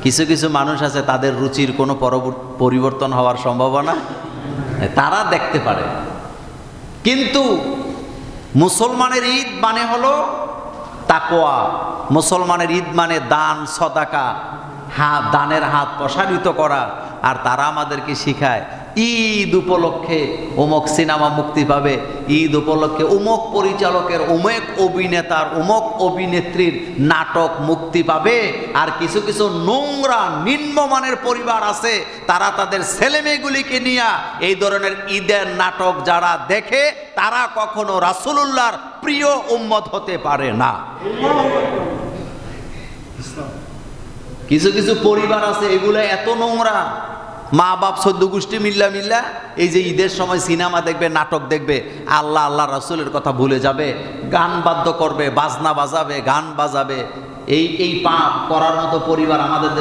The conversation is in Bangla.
কিছু কিছু মানুষ আছে তাদের রুচির কোনো পরিবর্তন হওয়ার সম্ভাবনা, তারা দেখতে পারে। কিন্তু মুসলমানের ঈদ মানে হলো তাকওয়া, মুসলমানের ঈদ মানে দান সদাকা, দানের হাত প্রসারিত করা। আর তারা আমাদেরকে শিখায় ঈদ উপলক্ষে অমুক সিনেমা মুক্তি পাবে, ঈদ উপলক্ষে অমুক পরিচালকের অমুক অভিনেতার অমুক অভিনেত্রীর নাটক মুক্তি পাবে। আর কিছু কিছু নোংরা নিম্নমানের পরিবার আছে, তারা তাদের ছেলেমেয়েগুলিকে নিয়ে এই ধরনের ঈদের নাটক যারা দেখে তারা কখনো রাসূলুল্লাহর প্রিয় উম্মত হতে পারে না। কিছু কিছু পরিবার আছে এগুলো এত নোংরা, মা বাপ 14 গোষ্ঠী মিল্লা এই যে ঈদের সময় সিনেমা দেখবে, নাটক দেখবে, আল্লাহ আল্লাহ রাসূলের কথা ভুলে যাবে, গান বাদ্য করবে, বাজনা বাজাবে, গান বাজাবে। এই পাপ করার মতো পরিবার আমাদের